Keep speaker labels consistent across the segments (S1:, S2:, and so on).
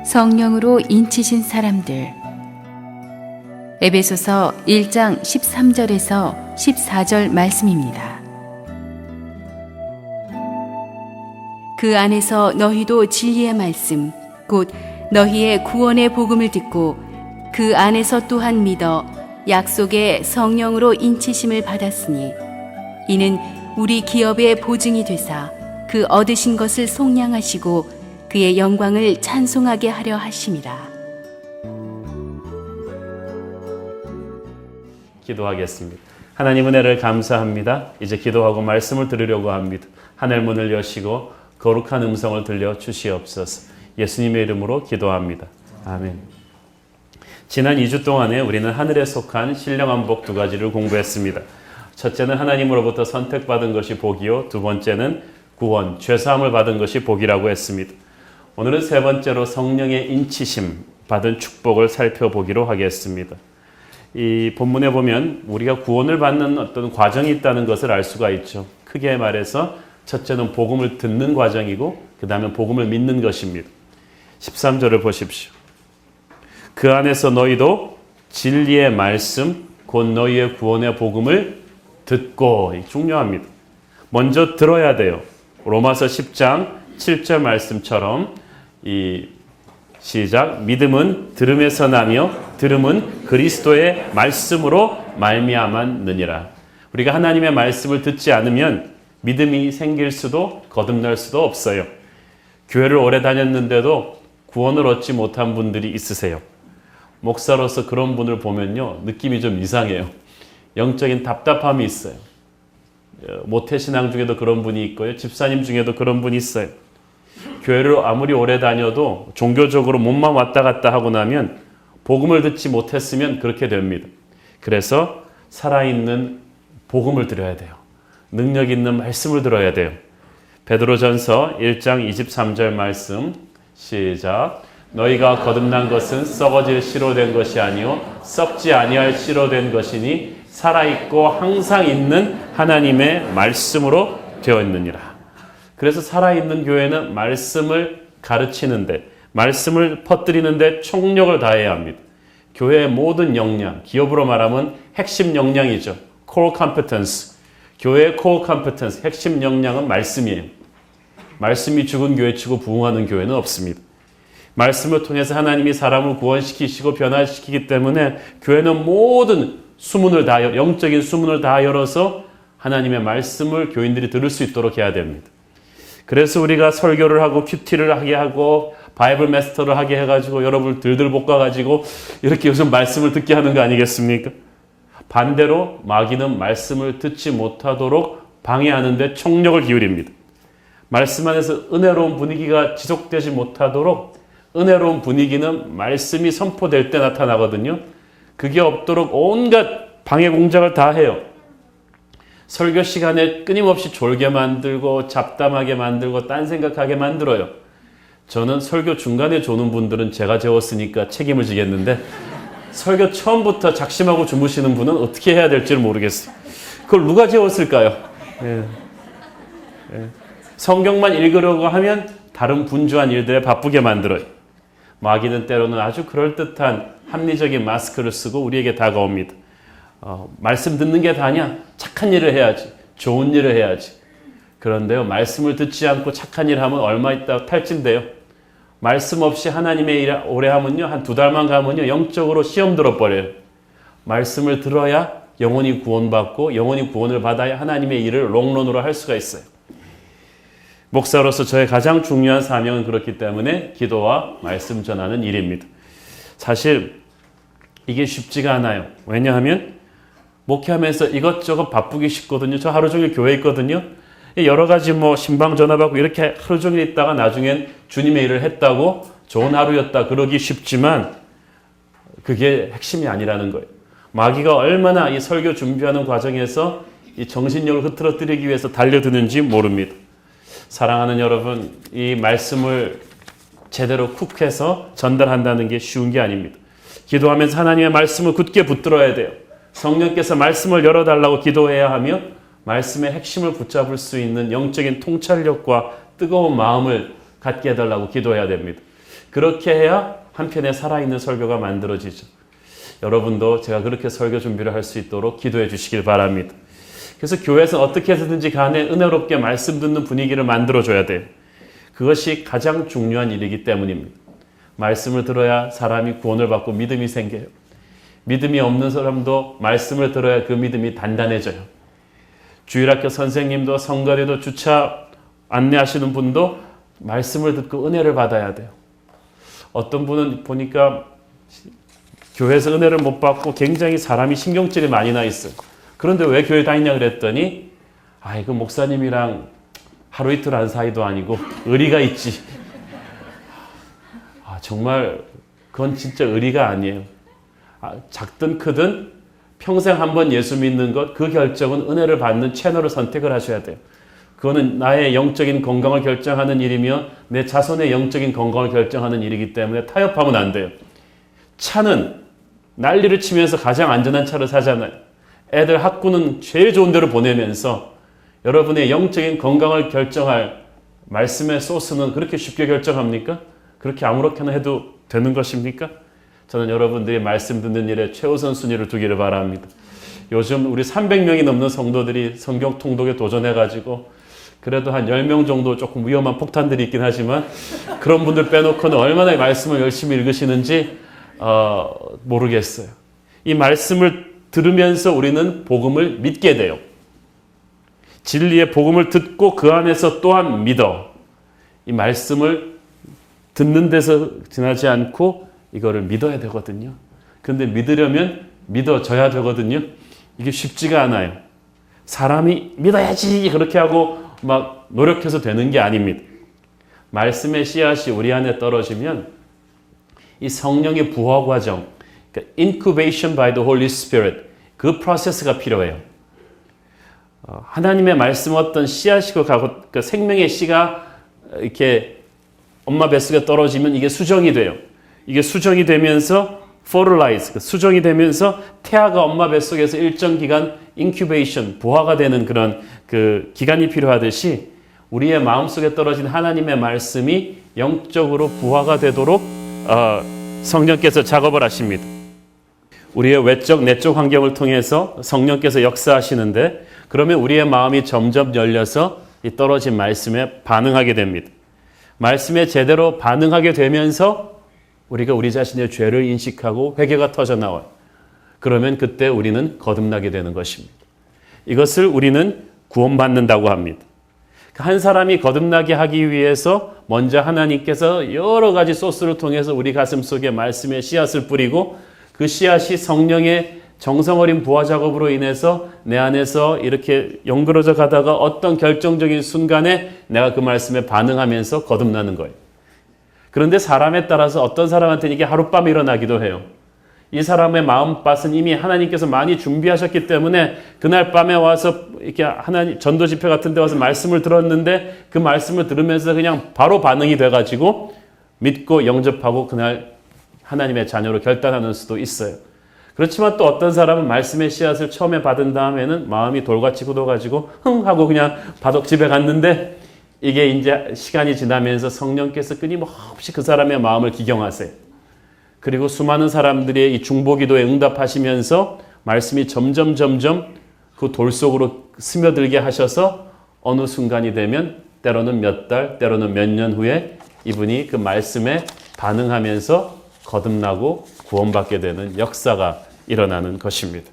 S1: 성령으로 인치신 사람들. 에베소서 1장 13절에서 14절 말씀입니다. 그 안에서 너희도 진리의 말씀, 곧 너희의 구원의 복음을 듣고 그 안에서 또한 믿어 약속의 성령으로 인치심을 받았으니 이는 우리 기업의 보증이 되사 그 얻으신 것을 속량하시고 그의 영광을 찬송하게 하려 하심이라.
S2: 기도하겠습니다. 하나님 은혜를 감사합니다. 이제 기도하고 말씀을 들으려고 합니다. 하늘 문을 여시고 거룩한 음성을 들려 주시옵소서. 예수님의 이름으로 기도합니다. 아멘. 지난 2주 동안에 우리는 하늘에 속한 신령한 복 두 가지를 공부했습니다. 첫째는 하나님으로부터 선택받은 것이 복이요, 두 번째는 구원, 죄사함을 받은 것이 복이라고 했습니다. 오늘은 세 번째로 성령의 인치심 받은 축복을 살펴보기로 하겠습니다. 이 본문에 보면 우리가 구원을 받는 어떤 과정이 있다는 것을 알 수가 있죠. 크게 말해서 첫째는 복음을 듣는 과정이고 그 다음에 복음을 믿는 것입니다. 13절을 보십시오. 그 안에서 너희도 진리의 말씀 곧 너희의 구원의 복음을 듣고, 중요합니다. 먼저 들어야 돼요. 로마서 10장 7절 말씀처럼 시작. 믿음은 들음에서 나며 들음은 그리스도의 말씀으로 말미암았느니라. 우리가 하나님의 말씀을 듣지 않으면 믿음이 생길 수도 거듭날 수도 없어요. 교회를 오래 다녔는데도 구원을 얻지 못한 분들이 있으세요. 목사로서 그런 분을 보면요, 느낌이 좀 이상해요. 영적인 답답함이 있어요. 모태신앙 중에도 그런 분이 있고요, 집사님 중에도 그런 분이 있어요. 교회를 아무리 오래 다녀도 종교적으로 몸만 왔다 갔다 하고 나면 복음을 듣지 못했으면 그렇게 됩니다. 그래서 살아있는 복음을 들어야 돼요. 능력 있는 말씀을 들어야 돼요. 베드로전서 1장 23절 말씀 시작. 너희가 거듭난 것은 썩어질 씨로 된 것이 아니요 썩지 아니할 씨로 된 것이니 살아있고 항상 있는 하나님의 말씀으로 되어 있느니라. 그래서 살아있는 교회는 말씀을 가르치는데, 말씀을 퍼뜨리는데 총력을 다해야 합니다. 교회의 모든 역량, 기업으로 말하면 핵심 역량이죠. core competence. 교회의 core competence, 핵심 역량은 말씀이에요. 말씀이 죽은 교회치고 부흥하는 교회는 없습니다. 말씀을 통해서 하나님이 사람을 구원시키시고 변화시키기 때문에 교회는 모든 수문을 다, 영적인 수문을 다 열어서 하나님의 말씀을 교인들이 들을 수 있도록 해야 됩니다. 그래서 우리가 설교를 하고 큐티를 하게 하고 바이블 마스터를 하게 해가지고 여러분을 들들 볶아가지고 이렇게 요즘 말씀을 듣게 하는 거 아니겠습니까? 반대로 마귀는 말씀을 듣지 못하도록 방해하는 데 총력을 기울입니다. 말씀 안에서 은혜로운 분위기가 지속되지 못하도록, 은혜로운 분위기는 말씀이 선포될 때 나타나거든요. 그게 없도록 온갖 방해 공작을 다 해요. 설교 시간에 끊임없이 졸게 만들고 잡담하게 만들고 딴 생각하게 만들어요. 저는 설교 중간에 조는 분들은 제가 재웠으니까 책임을 지겠는데 설교 처음부터 작심하고 주무시는 분은 어떻게 해야 될지를 모르겠어요. 그걸 누가 재웠을까요? 성경만 읽으려고 하면 다른 분주한 일들에 바쁘게 만들어요. 마귀는 때로는 아주 그럴듯한 합리적인 마스크를 쓰고 우리에게 다가옵니다. 말씀 듣는 게 다냐? 착한 일을 해야지. 좋은 일을 해야지. 그런데요, 말씀을 듣지 않고 착한 일을 하면 얼마 있다가 탈진돼요. 말씀 없이 하나님의 일 오래 하면요, 한 2달만 가면요, 영적으로 시험 들어버려요. 말씀을 들어야 영혼이 구원받고 영혼이 구원을 받아야 하나님의 일을 롱런으로 할 수가 있어요. 목사로서 저의 가장 중요한 사명은 그렇기 때문에 기도와 말씀 전하는 일입니다. 사실 이게 쉽지가 않아요. 왜냐하면 목회하면서 이것저것 바쁘기 쉽거든요. 저 하루 종일 교회에 있거든요. 여러 가지 신방 전화 받고 이렇게 하루 종일 있다가 나중엔 주님의 일을 했다고 좋은 하루였다 그러기 쉽지만 그게 핵심이 아니라는 거예요. 마귀가 얼마나 이 설교 준비하는 과정에서 이 정신력을 흐트러뜨리기 위해서 달려드는지 모릅니다. 사랑하는 여러분, 이 말씀을 제대로 쿡해서 전달한다는 게 쉬운 게 아닙니다. 기도하면서 하나님의 말씀을 굳게 붙들어야 돼요. 성령께서 말씀을 열어달라고 기도해야 하며 말씀의 핵심을 붙잡을 수 있는 영적인 통찰력과 뜨거운 마음을 갖게 해달라고 기도해야 됩니다. 그렇게 해야 한편의 살아있는 설교가 만들어지죠. 여러분도 제가 그렇게 설교 준비를 할 수 있도록 기도해 주시길 바랍니다. 그래서 교회에서 어떻게 해서든지 간에 은혜롭게 말씀 듣는 분위기를 만들어줘야 돼요. 그것이 가장 중요한 일이기 때문입니다. 말씀을 들어야 사람이 구원을 받고 믿음이 생겨요. 믿음이 없는 사람도 말씀을 들어야 그 믿음이 단단해져요. 주일학교 선생님도 성가대도 주차 안내하시는 분도 말씀을 듣고 은혜를 받아야 돼요. 어떤 분은 보니까 교회에서 은혜를 못 받고 굉장히 사람이 신경질이 많이 나 있어요. 그런데 왜 교회 다니냐 그랬더니 그 목사님이랑 하루 이틀 한 사이도 아니고 의리가 있지. 정말 그건 진짜 의리가 아니에요. 작든 크든 평생 한번 예수 믿는 것, 그 결정은 은혜를 받는 채널을 선택을 하셔야 돼요. 그거는 나의 영적인 건강을 결정하는 일이며 내 자손의 영적인 건강을 결정하는 일이기 때문에 타협하면 안 돼요. 차는 난리를 치면서 가장 안전한 차를 사잖아요. 애들 학구는 제일 좋은 데로 보내면서 여러분의 영적인 건강을 결정할 말씀의 소스는 그렇게 쉽게 결정합니까? 그렇게 아무렇게나 해도 되는 것입니까? 저는 여러분들이 말씀 듣는 일에 최우선 순위를 두기를 바랍니다. 요즘 우리 300명이 넘는 성도들이 성경 통독에 도전해가지고 그래도 한 10명 정도 조금 위험한 폭탄들이 있긴 하지만 그런 분들 빼놓고는 얼마나 말씀을 열심히 읽으시는지 모르겠어요. 이 말씀을 들으면서 우리는 복음을 믿게 돼요. 진리의 복음을 듣고 그 안에서 또한 믿어. 이 말씀을 듣는 데서 지나지 않고 이거를 믿어야 되거든요. 근데 믿으려면 믿어져야 되거든요. 이게 쉽지가 않아요. 사람이 믿어야지 그렇게 하고 막 노력해서 되는 게 아닙니다. 말씀의 씨앗이 우리 안에 떨어지면 이 성령의 부화 과정, 그러니까 incubation by the Holy Spirit, 그 프로세스가 필요해요. 하나님의 말씀 어떤 씨앗이고 가고 그 생명의 씨가 이렇게 엄마 뱃속에 떨어지면 이게 수정이 돼요. 이게 수정이 되면서 fertilize, 수정이 되면서 태아가 엄마 뱃속에서 일정 기간 incubation, 부화가 되는 그런 그 기간이 필요하듯이 우리의 마음속에 떨어진 하나님의 말씀이 영적으로 부화가 되도록 성령께서 작업을 하십니다. 우리의 외적, 내적 환경을 통해서 성령께서 역사하시는데 그러면 우리의 마음이 점점 열려서 이 떨어진 말씀에 반응하게 됩니다. 말씀에 제대로 반응하게 되면서 우리가 우리 자신의 죄를 인식하고 회개가 터져나와요. 그러면 그때 우리는 거듭나게 되는 것입니다. 이것을 우리는 구원받는다고 합니다. 한 사람이 거듭나게 하기 위해서 먼저 하나님께서 여러 가지 소스를 통해서 우리 가슴 속에 말씀의 씨앗을 뿌리고 그 씨앗이 성령의 정성 어린 부화 작업으로 인해서 내 안에서 이렇게 연그러져 가다가 어떤 결정적인 순간에 내가 그 말씀에 반응하면서 거듭나는 거예요. 그런데 사람에 따라서 어떤 사람한테는 이게 하룻밤에 일어나기도 해요. 이 사람의 마음밭은 이미 하나님께서 많이 준비하셨기 때문에 그날 밤에 와서 이렇게 하나님 전도 집회 같은 데 와서 말씀을 들었는데 그 말씀을 들으면서 그냥 바로 반응이 돼가지고 믿고 영접하고 그날 하나님의 자녀로 결단하는 수도 있어요. 그렇지만 또 어떤 사람은 말씀의 씨앗을 처음에 받은 다음에는 마음이 돌같이 굳어가지고 흥 하고 그냥 바둑 집에 갔는데 이게 이제 시간이 지나면서 성령께서 끊임없이 그 사람의 마음을 기경하세요. 그리고 수많은 사람들의 이 중보기도에 응답하시면서 말씀이 점점 그 돌 속으로 스며들게 하셔서 어느 순간이 되면 때로는 몇 달, 때로는 몇 년 후에 이분이 그 말씀에 반응하면서 거듭나고 구원받게 되는 역사가 일어나는 것입니다.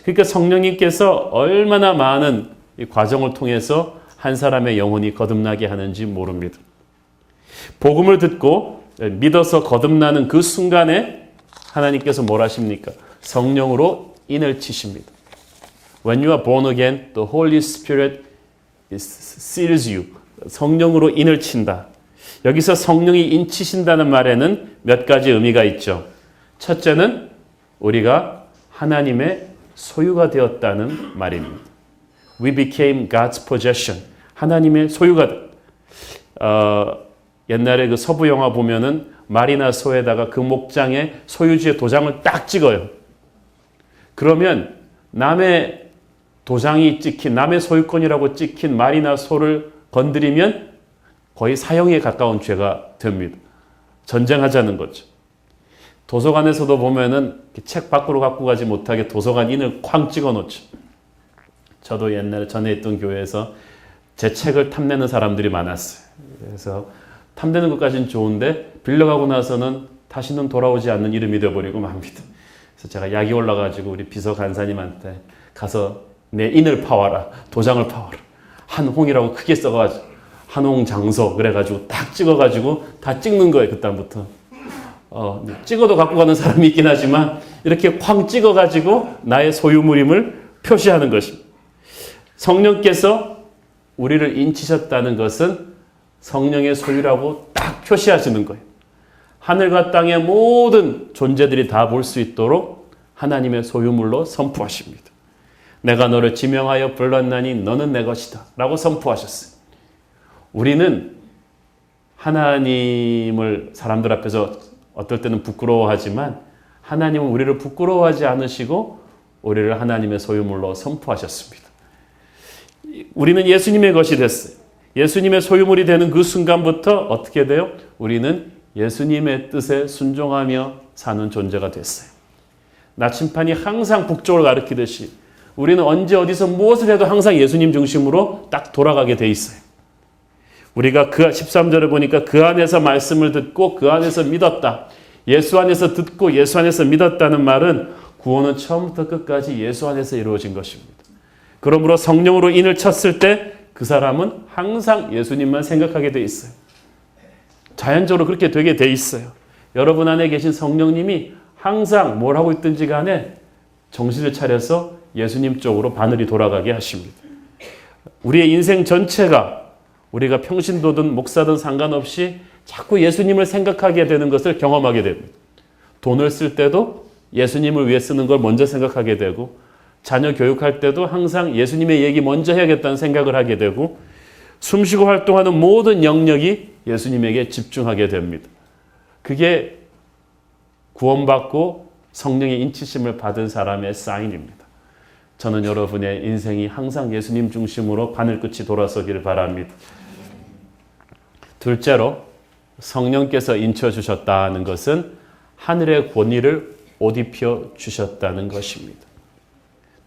S2: 그러니까 성령님께서 얼마나 많은 이 과정을 통해서 한 사람의 영혼이 거듭나게 하는지 모릅니다. 복음을 듣고 믿어서 거듭나는 그 순간에 하나님께서 뭘 하십니까? 성령으로 인을 치십니다. When you are born again, the Holy Spirit seals you. 성령으로 인을 친다. 여기서 성령이 인치신다는 말에는 몇 가지 의미가 있죠. 첫째는 우리가 하나님의 소유가 되었다는 말입니다. We became God's possession. 하나님의 소유가 옛날에 그 서부 영화 보면은 말이나 소에다가 그 목장에 소유주의 도장을 딱 찍어요. 그러면 남의 도장이 찍힌 남의 소유권이라고 찍힌 말이나 소를 건드리면 거의 사형에 가까운 죄가 됩니다. 전쟁하자는 거죠. 도서관에서도 보면은 책 밖으로 갖고 가지 못하게 도서관 인을 쾅 찍어 놓죠. 저도 옛날에 전에 있던 교회에서 제 책을 탐내는 사람들이 많았어요. 그래서 탐내는 것까지는 좋은데 빌려가고 나서는 다시는 돌아오지 않는 이름이 되어버리고 맙니다. 그래서 제가 약이 올라가지고 우리 비서 간사님한테 가서 내 인을 파와라, 도장을 파와라. 한홍이라고 크게 써가지고 한홍 장소 그래가지고 딱 찍어가지고 다 찍는 거예요. 그다음부터 찍어도 갖고 가는 사람이 있긴 하지만 이렇게 쾅 찍어가지고 나의 소유물임을 표시하는 것입니다. 성령께서 우리를 인치셨다는 것은 성령의 소유라고 딱 표시하시는 거예요. 하늘과 땅의 모든 존재들이 다 볼 수 있도록 하나님의 소유물로 선포하십니다. 내가 너를 지명하여 불렀나니 너는 내 것이다 라고 선포하셨어요. 우리는 하나님을 사람들 앞에서 어떨 때는 부끄러워하지만 하나님은 우리를 부끄러워하지 않으시고 우리를 하나님의 소유물로 선포하셨습니다. 우리는 예수님의 것이 됐어요. 예수님의 소유물이 되는 그 순간부터 어떻게 돼요? 우리는 예수님의 뜻에 순종하며 사는 존재가 됐어요. 나침판이 항상 북쪽을 가리키듯이 우리는 언제 어디서 무엇을 해도 항상 예수님 중심으로 딱 돌아가게 돼 있어요. 우리가 그 13절에 보니까 그 안에서 말씀을 듣고 그 안에서 믿었다. 예수 안에서 듣고 예수 안에서 믿었다는 말은 구원은 처음부터 끝까지 예수 안에서 이루어진 것입니다. 그러므로 성령으로 인을 쳤을 때 그 사람은 항상 예수님만 생각하게 돼 있어요. 자연적으로 그렇게 되게 돼 있어요. 여러분 안에 계신 성령님이 항상 뭘 하고 있든지 간에 정신을 차려서 예수님 쪽으로 바늘이 돌아가게 하십니다. 우리의 인생 전체가 우리가 평신도든 목사든 상관없이 자꾸 예수님을 생각하게 되는 것을 경험하게 됩니다. 돈을 쓸 때도 예수님을 위해 쓰는 걸 먼저 생각하게 되고 자녀 교육할 때도 항상 예수님의 얘기 먼저 해야겠다는 생각을 하게 되고 숨쉬고 활동하는 모든 영역이 예수님에게 집중하게 됩니다. 그게 구원받고 성령의 인치심을 받은 사람의 사인입니다. 저는 여러분의 인생이 항상 예수님 중심으로 바늘끝이 돌아서기를 바랍니다. 둘째로 성령께서 인쳐주셨다는 것은 하늘의 권위를 옷 입혀 주셨다는 것입니다.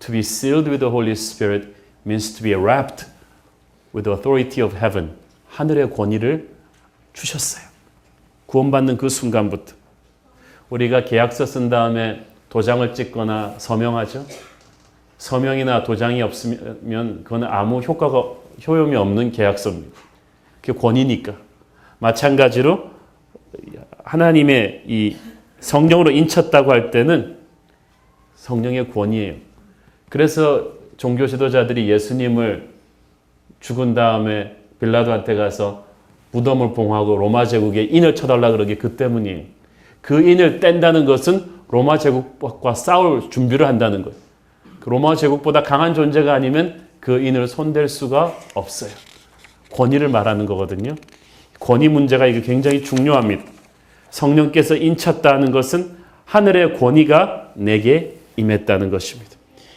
S2: To be sealed with the Holy Spirit means to be wrapped with the authority of heaven. 하늘의 권위를 주셨어요. 구원받는 그 순간부터. 우리가 계약서 쓴 다음에 도장을 찍거나 서명하죠. 서명이나 도장이 없으면 그건 아무 효용이 없는 계약서입니다. 그게 권위니까. 마찬가지로 하나님의 이 성령으로 인쳤다고 할 때는 성령의 권위예요. 그래서 종교 지도자들이 예수님을 죽은 다음에 빌라도한테 가서 무덤을 봉하고 로마 제국에 인을 쳐달라 그러게 그 때문이에요. 그 인을 뗀다는 것은 로마 제국과 싸울 준비를 한다는 거예요. 그 로마 제국보다 강한 존재가 아니면 그 인을 손댈 수가 없어요. 권위를 말하는 거거든요. 권위 문제가 이게 굉장히 중요합니다. 성령께서 인쳤다는 것은 하늘의 권위가 내게 임했다는 것입니다.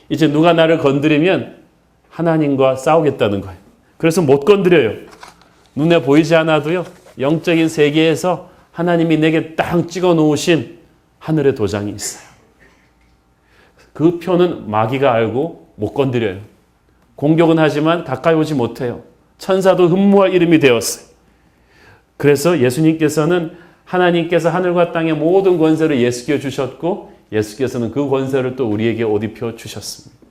S2: 이제 누가 나를 건드리면 하나님과 싸우겠다는 거예요. 그래서 못 건드려요. 눈에 보이지 않아도요. 영적인 세계에서 하나님이 내게 딱 찍어 놓으신 하늘의 도장이 있어요. 그 표는 마귀가 알고 못 건드려요. 공격은 하지만 가까이 오지 못해요. 천사도 흠모할 이름이 되었어요. 그래서 예수님께서는 하나님께서 하늘과 땅의 모든 권세를 예수께 주셨고 예수께서는 그 권세를 또 우리에게 옷 입혀 주셨습니다.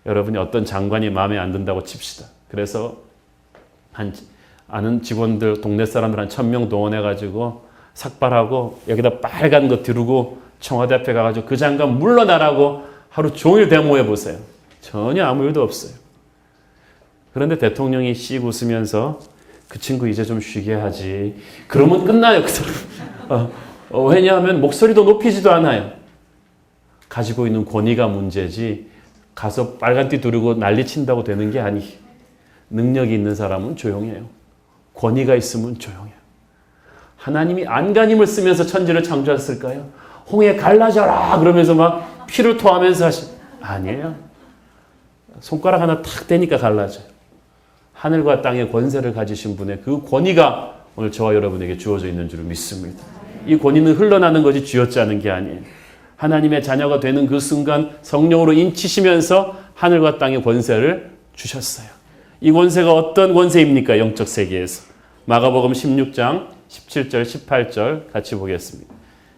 S2: 여러분이 어떤 장관이 마음에 안 든다고 칩시다. 그래서 아는 직원들, 동네 사람들 한 1000명 동원해가지고 삭발하고 여기다 빨간 거 두르고 청와대 앞에 가가지고 그 장관 물러나라고 하루 종일 데모해 보세요. 전혀 아무 일도 없어요. 그런데 대통령이 씩 웃으면서 그 친구 이제 좀 쉬게 하지. 그러면 끝나요. 그 사람. 왜냐하면 목소리도 높이지도 않아요. 가지고 있는 권위가 문제지 가서 빨간띠 두르고 난리친다고 되는 게 아니에요. 능력이 있는 사람은 조용해요. 권위가 있으면 조용해요. 하나님이 안간힘을 쓰면서 천지를 창조했을까요? 홍해 갈라져라 그러면서 막 피를 토하면서 아니에요. 손가락 하나 탁 대니까 갈라져요. 하늘과 땅의 권세를 가지신 분의 그 권위가 오늘 저와 여러분에게 주어져 있는 줄을 믿습니다. 이 권위는 흘러나는 것이 쥐어짜는 게 아니에요. 하나님의 자녀가 되는 그 순간 성령으로 인치시면서 하늘과 땅의 권세를 주셨어요. 이 권세가 어떤 권세입니까? 영적 세계에서. 마가복음 16장 17절 18절 같이 보겠습니다.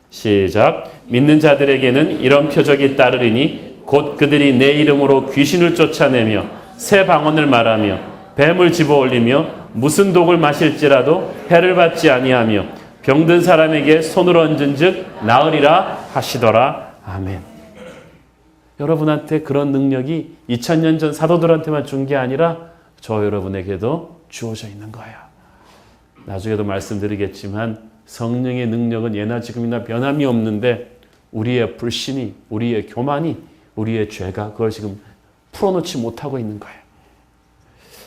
S2: 시작. 믿는 자들에게는 이런 표적이 따르리니 곧 그들이 내 이름으로 귀신을 쫓아내며 새 방언을 말하며 뱀을 집어올리며 무슨 독을 마실지라도 해를 받지 아니하며 병든 사람에게 손을 얹은 즉 나으리라 하시더라. 아멘. 여러분한테 그런 능력이 2000년 전 사도들한테만 준 게 아니라 저 여러분에게도 주어져 있는 거예요. 나중에도 말씀드리겠지만 성령의 능력은 예나 지금이나 변함이 없는데 우리의 불신이, 우리의 교만이, 우리의 죄가 그걸 지금 풀어놓지 못하고 있는 거예요.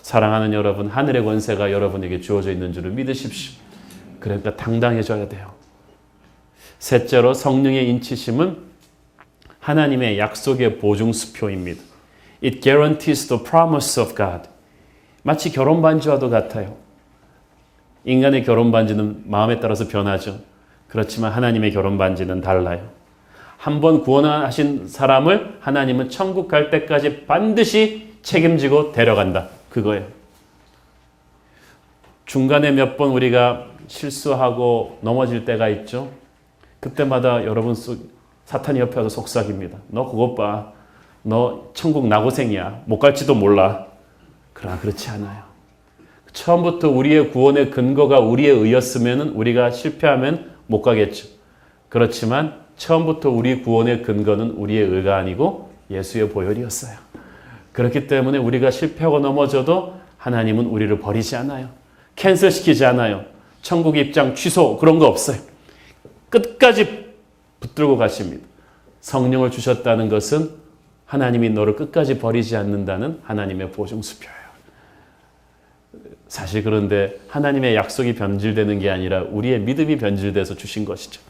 S2: 사랑하는 여러분, 하늘의 권세가 여러분에게 주어져 있는 줄을 믿으십시오. 그러니까 당당해져야 돼요. 셋째로 성령의 인치심은 하나님의 약속의 보증수표입니다. It guarantees the promise of God. 마치 결혼 반지와도 같아요. 인간의 결혼 반지는 마음에 따라서 변하죠. 그렇지만 하나님의 결혼 반지는 달라요. 한번 구원하신 사람을 하나님은 천국 갈 때까지 반드시 책임지고 데려간다. 그거예요. 중간에 몇 번 우리가 실수하고 넘어질 때가 있죠. 그때마다 여러분 사탄이 옆에 와서 속삭입니다. 너 그것 봐. 너 천국 나고생이야. 못 갈지도 몰라. 그러나 그렇지 않아요. 처음부터 우리의 구원의 근거가 우리에 의였으면 우리가 실패하면 못 가겠죠. 그렇지만 처음부터 우리 구원의 근거는 우리의 의가 아니고 예수의 보혈이었어요. 그렇기 때문에 우리가 실패하고 넘어져도 하나님은 우리를 버리지 않아요. 캔슬시키지 않아요. 천국 입장 취소 그런 거 없어요. 끝까지 붙들고 가십니다. 성령을 주셨다는 것은 하나님이 너를 끝까지 버리지 않는다는 하나님의 보증수표예요. 사실 그런데 하나님의 약속이 변질되는 게 아니라 우리의 믿음이 변질돼서 주신 것이죠.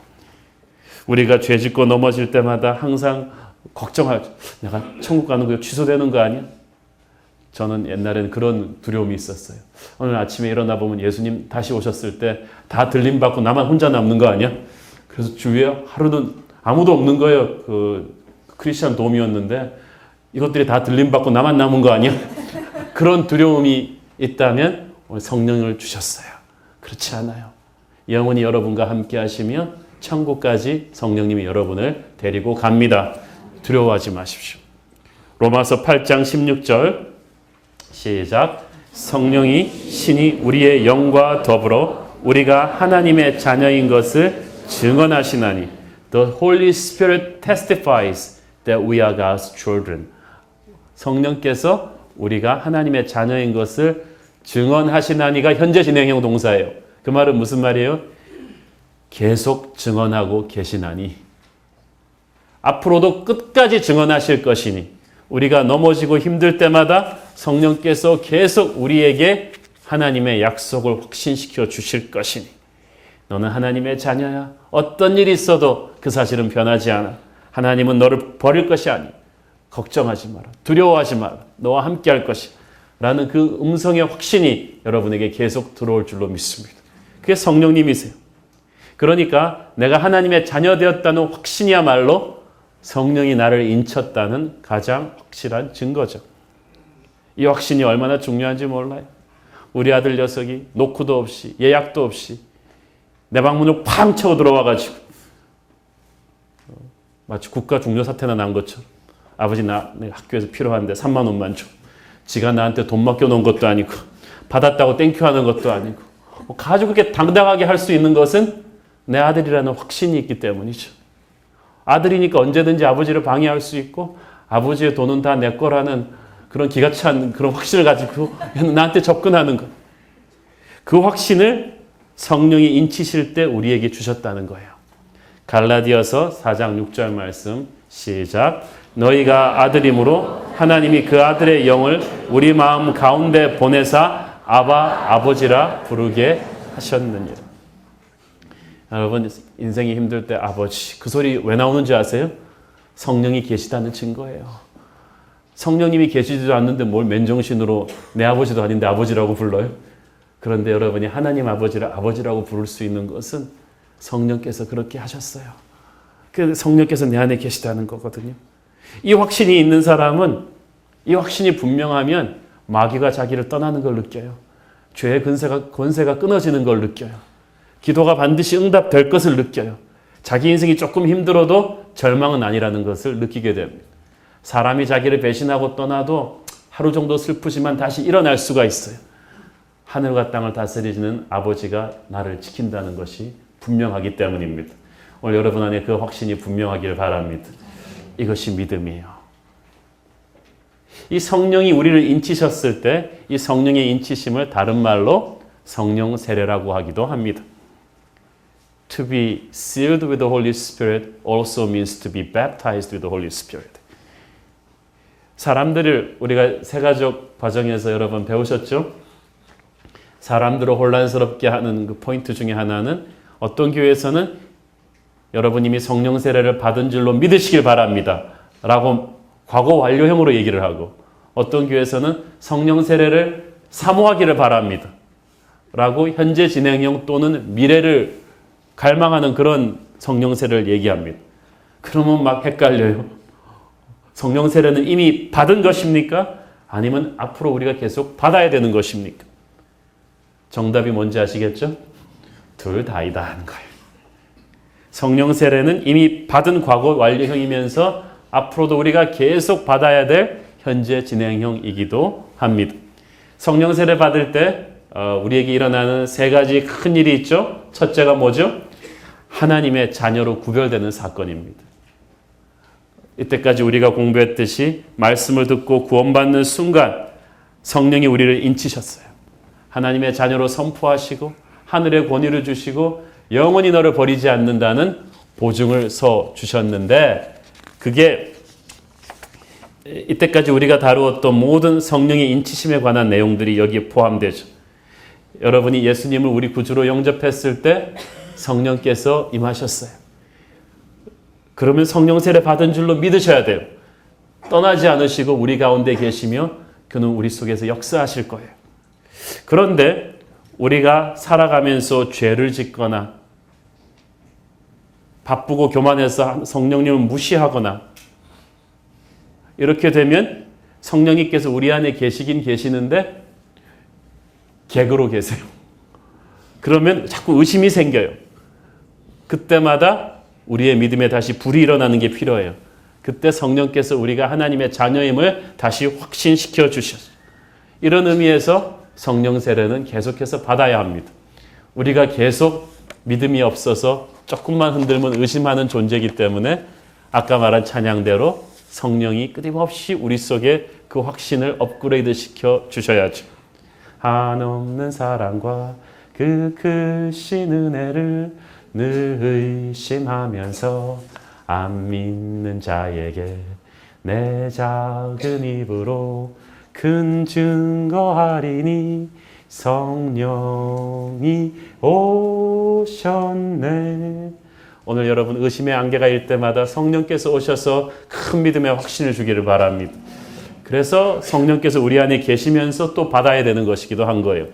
S2: 우리가 죄 짓고 넘어질 때마다 항상 걱정하죠. 내가 천국 가는 거 취소되는 거 아니야? 저는 옛날에는 그런 두려움이 있었어요. 오늘 아침에 일어나 보면 예수님 다시 오셨을 때 다 들림받고 나만 혼자 남는 거 아니야? 그래서 주위에 하루는 아무도 없는 거예요. 그 크리스찬 돔이었는데 이것들이 다 들림받고 나만 남은 거 아니야? 그런 두려움이 있다면 오늘 성령을 주셨어요. 그렇지 않아요. 영원히 여러분과 함께 하시며 천국까지 성령님이 여러분을 데리고 갑니다. 두려워하지 마십시오. 로마서 8장 16절 시작. 성령이 신이 우리의 영과 더불어 우리가 하나님의 자녀인 것을 증언하시나니 The Holy Spirit testifies that we are God's children. 성령께서 우리가 하나님의 자녀인 것을 증언하시나니가 현재 진행형 동사예요. 그 말은 무슨 말이에요? 계속 증언하고 계시나니 앞으로도 끝까지 증언하실 것이니 우리가 넘어지고 힘들 때마다 성령께서 계속 우리에게 하나님의 약속을 확신시켜 주실 것이니 너는 하나님의 자녀야. 어떤 일이 있어도 그 사실은 변하지 않아. 하나님은 너를 버릴 것이 아니. 걱정하지 마라. 두려워하지 마라. 너와 함께 할 것이야. 라는 그 음성의 확신이 여러분에게 계속 들어올 줄로 믿습니다. 그게 성령님이세요. 그러니까 내가 하나님의 자녀 되었다는 확신이야말로 성령이 나를 인쳤다는 가장 확실한 증거죠. 이 확신이 얼마나 중요한지 몰라요. 우리 아들 녀석이 노크도 없이 예약도 없이 내 방문을 팡 차고 들어와가지고 마치 국가 중요 사태나 난 것처럼 아버지 나 학교에서 필요한데 3만 원만 줘. 지가 나한테 돈 맡겨놓은 것도 아니고 받았다고 땡큐 하는 것도 아니고 가지고 그렇게 당당하게 할 수 있는 것은 내 아들이라는 확신이 있기 때문이죠. 아들이니까 언제든지 아버지를 방해할 수 있고 아버지의 돈은 다 내 거라는 그런 기가 찬 그런 확신을 가지고 나한테 접근하는 것. 그 확신을 성령이 인치실 때 우리에게 주셨다는 거예요. 갈라디아서 4장 6절 말씀 시작. 너희가 아들이므로 하나님이 그 아들의 영을 우리 마음 가운데 보내사 아바 아버지라 부르게 하셨느니라. 여러분 인생이 힘들 때 아버지 그 소리 왜 나오는지 아세요? 성령이 계시다는 증거예요. 성령님이 계시지도 않는데 뭘 맨정신으로 내 아버지도 아닌데 아버지라고 불러요? 그런데 여러분이 하나님 아버지를 아버지라고 부를 수 있는 것은 성령께서 그렇게 하셨어요. 그 성령께서 내 안에 계시다는 거거든요. 이 확신이 있는 사람은, 이 확신이 분명하면 마귀가 자기를 떠나는 걸 느껴요. 죄의 권세가 끊어지는 걸 느껴요. 기도가 반드시 응답될 것을 느껴요. 자기 인생이 조금 힘들어도 절망은 아니라는 것을 느끼게 됩니다. 사람이 자기를 배신하고 떠나도 하루 정도 슬프지만 다시 일어날 수가 있어요. 하늘과 땅을 다스리시는 아버지가 나를 지킨다는 것이 분명하기 때문입니다. 오늘 여러분 안에 그 확신이 분명하길 바랍니다. 이것이 믿음이에요. 이 성령이 우리를 인치셨을 때 이 성령의 인치심을 다른 말로 성령 세례라고 하기도 합니다. To be sealed with the Holy Spirit also means to be baptized with the Holy Spirit. 사람들을 우리가 새가족 과정에서 여러 번 배우셨죠? 사람들을 혼란스럽게 하는 그 포인트 중에 하나는 어떤 교회에서는 여러분 이미 성령 세례를 받은 줄로 믿으시길 바랍니다 라고 과거 완료형으로 얘기를 하고, 어떤 교회에서는 성령 세례를 사모하기를 바랍니다 라고 현재 진행형 또는 미래를 갈망하는 그런 성령 세례를 얘기합니다. 그러면 막 헷갈려요. 성령 세례는 이미 받은 것입니까? 아니면 앞으로 우리가 계속 받아야 되는 것입니까? 정답이 뭔지 아시겠죠? 둘 다이다 하는 거예요. 성령 세례는 이미 받은 과거 완료형이면서 앞으로도 우리가 계속 받아야 될 현재 진행형이기도 합니다. 성령 세례 받을 때 우리에게 일어나는 세 가지 큰 일이 있죠. 첫째가 뭐죠? 하나님의 자녀로 구별되는 사건입니다. 이때까지 우리가 공부했듯이 말씀을 듣고 구원받는 순간 성령이 우리를 인치셨어요. 하나님의 자녀로 선포하시고 하늘의 권위를 주시고 영원히 너를 버리지 않는다는 보증을 서 주셨는데, 그게 이때까지 우리가 다루었던 모든 성령의 인치심에 관한 내용들이 여기에 포함되죠. 여러분이 예수님을 우리 구주로 영접했을 때 성령께서 임하셨어요. 그러면 성령 세례 받은 줄로 믿으셔야 돼요. 떠나지 않으시고 우리 가운데 계시며 그는 우리 속에서 역사하실 거예요. 그런데 우리가 살아가면서 죄를 짓거나 바쁘고 교만해서 성령님을 무시하거나 이렇게 되면 성령님께서 우리 안에 계시긴 계시는데 객으로 계세요. 그러면 자꾸 의심이 생겨요. 그때마다 우리의 믿음에 다시 불이 일어나는 게 필요해요. 그때 성령께서 우리가 하나님의 자녀임을 다시 확신시켜 주셨어요. 이런 의미에서 성령 세례는 계속해서 받아야 합니다. 우리가 계속 믿음이 없어서 조금만 흔들면 의심하는 존재이기 때문에 아까 말한 찬양대로 성령이 끊임없이 우리 속에 그 확신을 업그레이드 시켜 주셔야죠. 한없는 사랑과 그 크신 은혜를 늘 의심하면서 안 믿는 자에게 내 작은 입으로 큰 증거하리니 성령이 오셨네. 오늘 여러분 의심의 안개가 일 때마다 성령께서 오셔서 큰 믿음의 확신을 주기를 바랍니다. 그래서 성령께서 우리 안에 계시면서 또 받아야 되는 것이기도 한 거예요.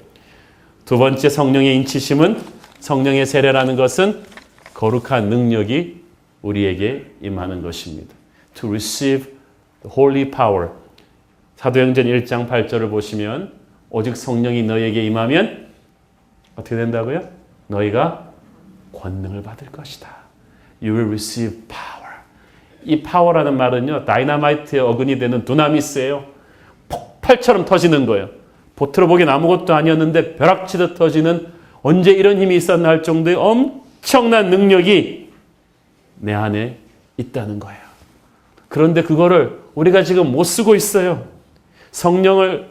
S2: 두 번째 성령의 인치심은, 성령의 세례라는 것은 거룩한 능력이 우리에게 임하는 것입니다. To receive holy power. 사도행전 1장 8절을 보시면 오직 성령이 너희에게 임하면 어떻게 된다고요? 너희가 권능을 받을 것이다. You will receive power. 이 파워라는 말은요, 다이너마이트의 어근이 되는 두나미스예요. 폭발처럼 터지는 거예요. 보트로 보기엔 아무것도 아니었는데 벼락치듯 터지는, 언제 이런 힘이 있었나 할 정도의 엄청난 능력이 내 안에 있다는 거예요. 그런데 그거를 우리가 지금 못 쓰고 있어요. 성령을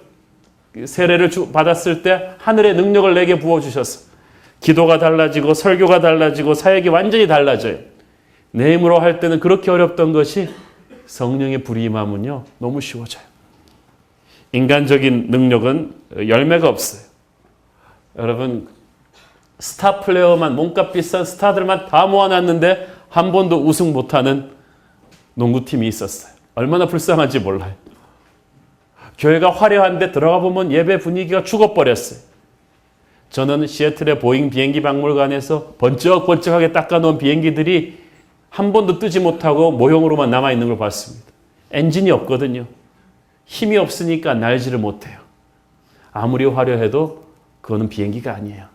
S2: 세례를 받았을 때 하늘의 능력을 내게 부어주셨어. 기도가 달라지고 설교가 달라지고 사역이 완전히 달라져요. 내 힘으로 할 때는 그렇게 어렵던 것이 성령의 불이 임하면요 너무 쉬워져요. 인간적인 능력은 열매가 없어요. 여러분 스타 플레이어만, 몸값 비싼 스타들만 다 모아놨는데 한 번도 우승 못하는 농구팀이 있었어요. 얼마나 불쌍한지 몰라요. 교회가 화려한데 들어가 보면 예배 분위기가 죽어버렸어요. 저는 시애틀의 보잉 비행기 박물관에서 번쩍번쩍하게 닦아놓은 비행기들이 한 번도 뜨지 못하고 모형으로만 남아있는 걸 봤습니다. 엔진이 없거든요. 힘이 없으니까 날지를 못해요. 아무리 화려해도 그거는 비행기가 아니에요.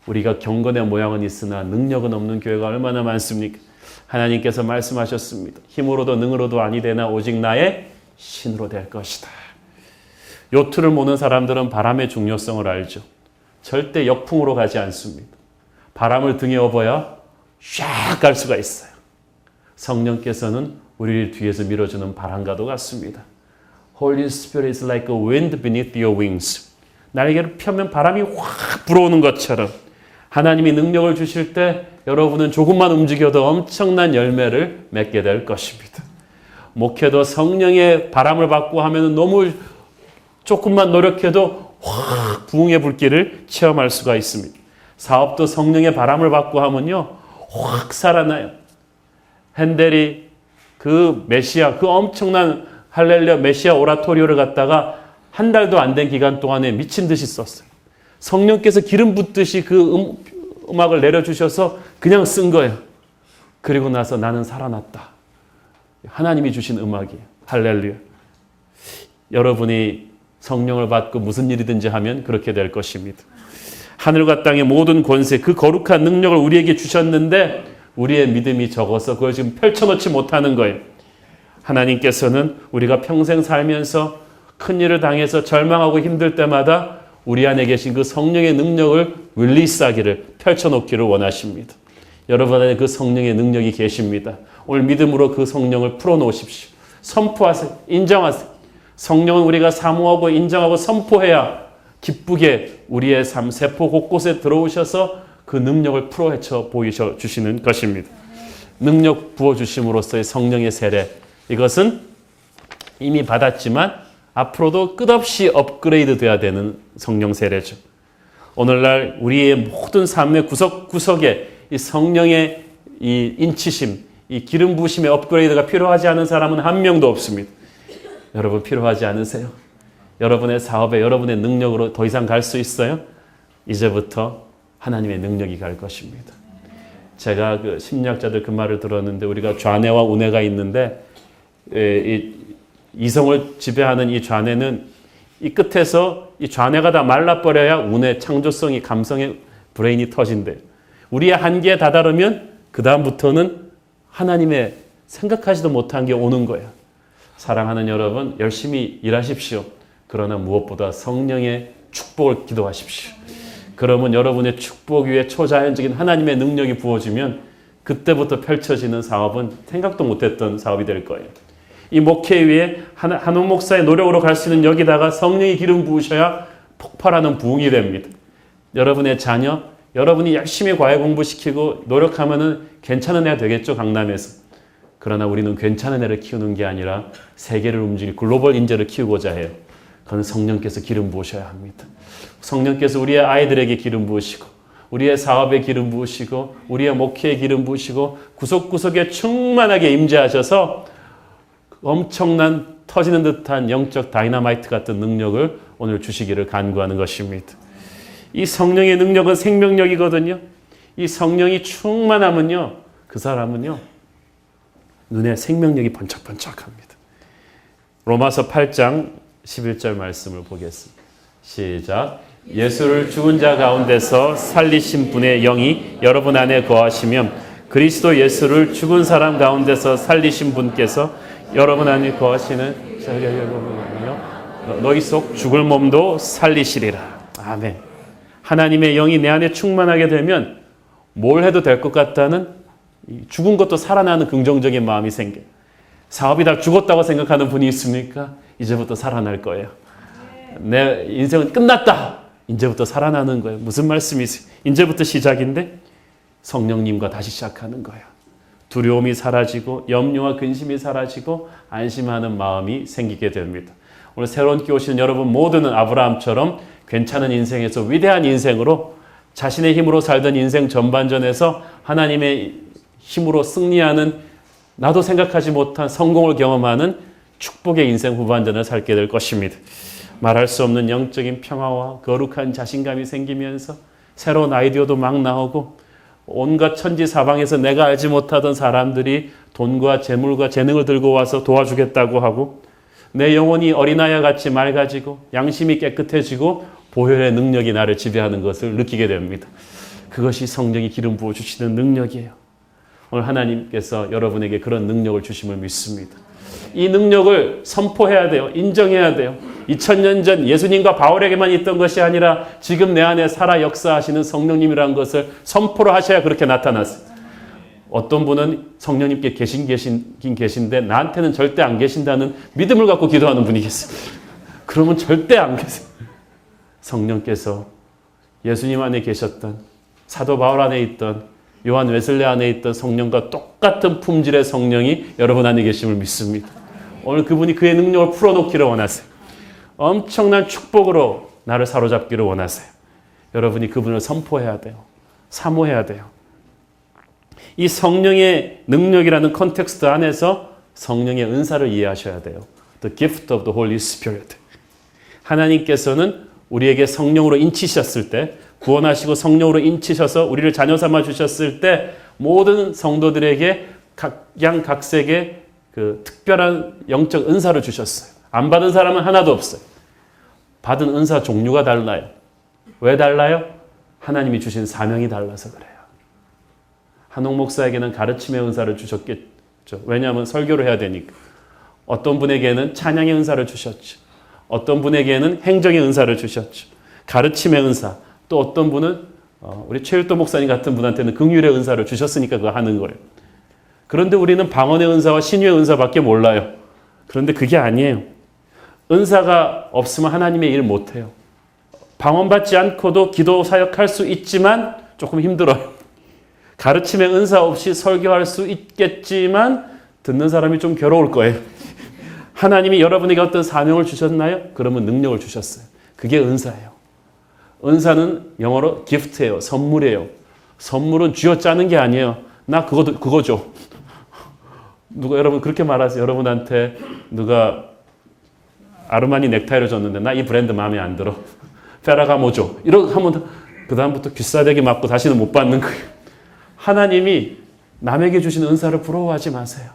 S2: 우리가 경건의 모양은 있으나 능력은 없는 교회가 얼마나 많습니까? 하나님께서 말씀하셨습니다. 힘으로도 능으로도 아니 되나 오직 나의 신으로 될 것이다. 요트를 모는 사람들은 바람의 중요성을 알죠. 절대 역풍으로 가지 않습니다. 바람을 등에 업어야 샥 갈 수가 있어요. 성령께서는 우리를 뒤에서 밀어주는 바람과도 같습니다. Holy Spirit is like a wind beneath your wings. 날개를 펴면 바람이 확 불어오는 것처럼 하나님이 능력을 주실 때 여러분은 조금만 움직여도 엄청난 열매를 맺게 될 것입니다. 목회도 성령의 바람을 받고 하면 너무 조금만 노력해도 확 부흥의 불길을 체험할 수가 있습니다. 사업도 성령의 바람을 받고 하면요 확 살아나요. 핸델이 그 메시아, 그 엄청난 할렐루야 메시아 오라토리오를 갖다가 한 달도 안 된 기간 동안에 미친 듯이 썼어요. 성령께서 기름 붓듯이 그 음악을 내려주셔서 그냥 쓴 거예요. 그리고 나서 나는 살아났다. 하나님이 주신 음악이에요. 할렐루야. 여러분이 성령을 받고 무슨 일이든지 하면 그렇게 될 것입니다. 하늘과 땅의 모든 권세, 그 거룩한 능력을 우리에게 주셨는데 우리의 믿음이 적어서 그걸 지금 펼쳐놓지 못하는 거예요. 하나님께서는 우리가 평생 살면서 큰 일을 당해서 절망하고 힘들 때마다 우리 안에 계신 그 성령의 능력을 릴리스하기를 펼쳐놓기를 원하십니다. 여러분 안에 그 성령의 능력이 계십니다. 오늘 믿음으로 그 성령을 풀어놓으십시오. 선포하세요. 인정하세요. 성령은 우리가 사모하고 인정하고 선포해야 기쁘게 우리의 삶 세포 곳곳에 들어오셔서 그 능력을 풀어헤쳐 보이셔 주시는 것입니다. 능력 부어주심으로써의 성령의 세례, 이것은 이미 받았지만 앞으로도 끝없이 업그레이드 돼야 되는 성령 세례죠. 오늘날 우리의 모든 삶의 구석구석에 이 성령의 이 인치심, 이 기름 부으심의 업그레이드가 필요하지 않은 사람은 한 명도 없습니다. 여러분 필요하지 않으세요? 여러분의 사업에 여러분의 능력으로 더 이상 갈 수 있어요? 이제부터 하나님의 능력이 갈 것입니다. 제가 그 심리학자들 그 말을 들었는데 우리가 좌뇌와 우뇌가 있는데 이성을 지배하는 이 좌뇌는 이 끝에서 이 좌뇌가 다 말라버려야 우뇌 창조성이 감성의 브레인이 터진대요. 우리의 한계에 다다르면 그 다음부터는 하나님의 생각하지도 못한 게 오는 거예요. 사랑하는 여러분 열심히 일하십시오. 그러나 무엇보다 성령의 축복을 기도하십시오. 그러면 여러분의 축복 위에 초자연적인 하나님의 능력이 부어지면 그때부터 펼쳐지는 사업은 생각도 못했던 사업이 될 거예요. 이 목회 위에 한웅 목사의 노력으로 갈 수 있는 여기다가 성령의 기름 부으셔야 폭발하는 부흥이 됩니다. 여러분의 자녀, 여러분이 열심히 과외 공부시키고 노력하면은 괜찮은 애가 되겠죠, 강남에서. 그러나 우리는 괜찮은 애를 키우는 게 아니라 세계를 움직일 글로벌 인재를 키우고자 해요. 그건 성령께서 기름 부으셔야 합니다. 성령께서 우리의 아이들에게 기름 부으시고 우리의 사업에 기름 부으시고 우리의 목회에 기름 부으시고 구석구석에 충만하게 임재하셔서 엄청난 터지는 듯한 영적 다이너마이트 같은 능력을 오늘 주시기를 간구하는 것입니다. 이 성령의 능력은 생명력이거든요. 이 성령이 충만하면요, 그 사람은요 눈에 생명력이 번쩍번쩍합니다. 로마서 8장 11절 말씀을 보겠습니다. 시작. 예수를 죽은 자 가운데서 살리신 분의 영이 여러분 안에 거하시면 그리스도 예수를 죽은 사람 가운데서 살리신 분께서 여러분 안에 거하시는 너희 속 죽을 몸도 살리시리라. 아멘. 하나님의 영이 내 안에 충만하게 되면 뭘 해도 될 것 같다는 죽은 것도 살아나는 긍정적인 마음이 생겨요. 사업이 다 죽었다고 생각하는 분이 있습니까? 이제부터 살아날 거예요. 내 인생은 끝났다. 이제부터 살아나는 거예요. 무슨 말씀이세요? 이제부터 시작인데 성령님과 다시 시작하는 거예요. 두려움이 사라지고 염려와 근심이 사라지고 안심하는 마음이 생기게 됩니다. 오늘 새로운 교회 오시는 여러분 모두는 아브라함처럼 괜찮은 인생에서 위대한 인생으로 자신의 힘으로 살던 인생 전반전에서 하나님의 힘으로 승리하는 나도 생각하지 못한 성공을 경험하는 축복의 인생 후반전을 살게 될 것입니다. 말할 수 없는 영적인 평화와 거룩한 자신감이 생기면서 새로운 아이디어도 막 나오고 온갖 천지사방에서 내가 알지 못하던 사람들이 돈과 재물과 재능을 들고 와서 도와주겠다고 하고 내 영혼이 어린아이와 같이 맑아지고 양심이 깨끗해지고 보혈의 능력이 나를 지배하는 것을 느끼게 됩니다. 그것이 성령이 기름 부어주시는 능력이에요. 오늘 하나님께서 여러분에게 그런 능력을 주심을 믿습니다. 이 능력을 선포해야 돼요. 인정해야 돼요. 2000년 전 예수님과 바울에게만 있던 것이 아니라 지금 내 안에 살아 역사하시는 성령님이라는 것을 선포를 하셔야 그렇게 나타났어요. 어떤 분은 성령님께 계신 계신데 나한테는 절대 안 계신다는 믿음을 갖고 기도하는 분이 계세요. 그러면 절대 안 계세요. 성령께서 예수님 안에 계셨던 사도 바울 안에 있던 요한 웨슬레 안에 있던 성령과 똑같은 품질의 성령이 여러분 안에 계심을 믿습니다. 오늘 그분이 그의 능력을 풀어놓기를 원하세요. 엄청난 축복으로 나를 사로잡기를 원하세요. 여러분이 그분을 선포해야 돼요. 사모해야 돼요. 이 성령의 능력이라는 컨텍스트 안에서 성령의 은사를 이해하셔야 돼요. The gift of the Holy Spirit. 하나님께서는 우리에게 성령으로 인치셨을 때, 구원하시고 성령으로 인치셔서 우리를 자녀 삼아 주셨을 때 모든 성도들에게 각양각색의 그 특별한 영적 은사를 주셨어요. 안 받은 사람은 하나도 없어요. 받은 은사 종류가 달라요. 왜 달라요? 하나님이 주신 사명이 달라서 그래요. 한옥 목사에게는 가르침의 은사를 주셨겠죠. 왜냐하면 설교를 해야 되니까. 어떤 분에게는 찬양의 은사를 주셨죠. 어떤 분에게는 행정의 은사를 주셨죠. 가르침의 은사. 또 어떤 분은 우리 최일도 목사님 같은 분한테는 긍휼의 은사를 주셨으니까 그거 하는 거예요. 그런데 우리는 방언의 은사와 신유의 은사밖에 몰라요. 그런데 그게 아니에요. 은사가 없으면 하나님의 일 못해요. 방언 받지 않고도 기도 사역할 수 있지만 조금 힘들어요. 가르침의 은사 없이 설교할 수 있겠지만 듣는 사람이 좀 괴로울 거예요. 하나님이 여러분에게 어떤 사명을 주셨나요? 그러면 능력을 주셨어요. 그게 은사예요. 은사는 영어로 gift예요. 선물이에요. 선물은 쥐어짜는 게 아니에요. 나 그거 줘. 누가 여러분 그렇게 말하세요. 여러분한테 누가 아르마니 넥타이를 줬는데 나 이 브랜드 마음에 안 들어. 페라가모 줘. 이렇게 하면 그 다음부터 귀싸대기 맞고 다시는 못 받는 거예요. 하나님이 남에게 주신 은사를 부러워하지 마세요.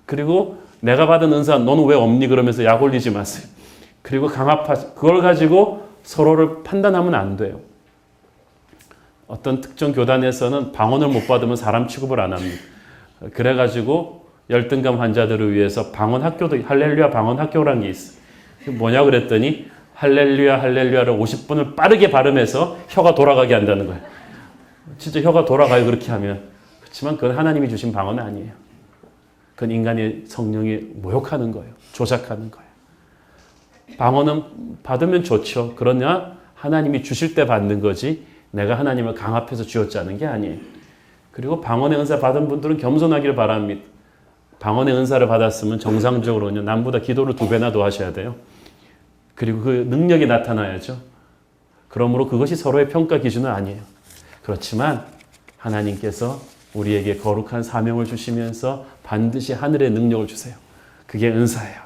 S2: 그리고 내가 받은 은사 너는 왜 없니? 그러면서 약 올리지 마세요. 그리고 그걸 가지고 서로를 판단하면 안 돼요. 어떤 특정 교단에서는 방언을 못 받으면 사람 취급을 안 합니다. 그래가지고 열등감 환자들을 위해서 방언 학교도, 할렐루야 방언 학교라는 게 있어요. 뭐냐 그랬더니 할렐루야 할렐루야를 50분을 빠르게 발음해서 혀가 돌아가게 한다는 거예요. 진짜 혀가 돌아가요 그렇게 하면. 그렇지만 그건 하나님이 주신 방언은 아니에요. 그건 인간의 성령이 모욕하는 거예요. 조작하는 거예요. 방언은 받으면 좋죠. 그러나 하나님이 주실 때 받는 거지 내가 하나님을 강압해서 쥐어짜는 게 아니에요. 그리고 방언의 은사 받은 분들은 겸손하기를 바랍니다. 방언의 은사를 받았으면 정상적으로는요. 남보다 기도를 2배나 더 하셔야 돼요. 그리고 그 능력이 나타나야죠. 그러므로 그것이 서로의 평가 기준은 아니에요. 그렇지만 하나님께서 우리에게 거룩한 사명을 주시면서 반드시 하늘의 능력을 주세요. 그게 은사예요.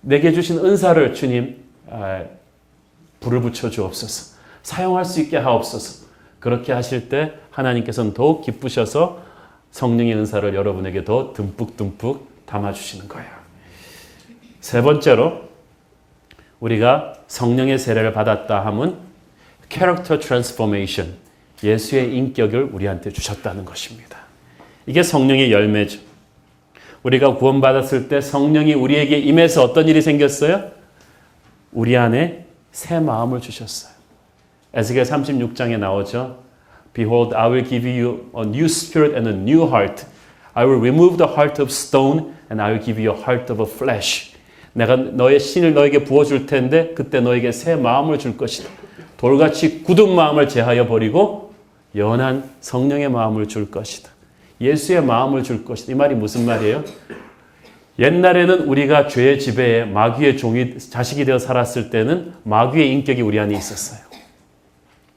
S2: 내게 주신 은사를 주님 불을 붙여 주옵소서. 사용할 수 있게 하옵소서. 그렇게 하실 때 하나님께서는 더욱 기쁘셔서 성령의 은사를 여러분에게 더 듬뿍듬뿍 담아주시는 거예요. 세 번째로 우리가 성령의 세례를 받았다 함은 character transformation, 예수의 인격을 우리한테 주셨다는 것입니다. 이게 성령의 열매죠. 우리가 구원받았을 때 성령이 우리에게 임해서 어떤 일이 생겼어요? 우리 안에 새 마음을 주셨어요. 에스겔 36장에 나오죠. Behold, I will give you a new spirit and a new heart. I will remove the heart of stone and I will give you a heart of flesh. 내가 너의 신을 너에게 부어줄 텐데 그때 너에게 새 마음을 줄 것이다. 돌같이 굳은 마음을 제하여 버리고 연한 성령의 마음을 줄 것이다. 예수의 마음을 줄 것이다. 이 말이 무슨 말이에요? 옛날에는 우리가 죄의 지배에 마귀의 자식이 되어 살았을 때는 마귀의 인격이 우리 안에 있었어요.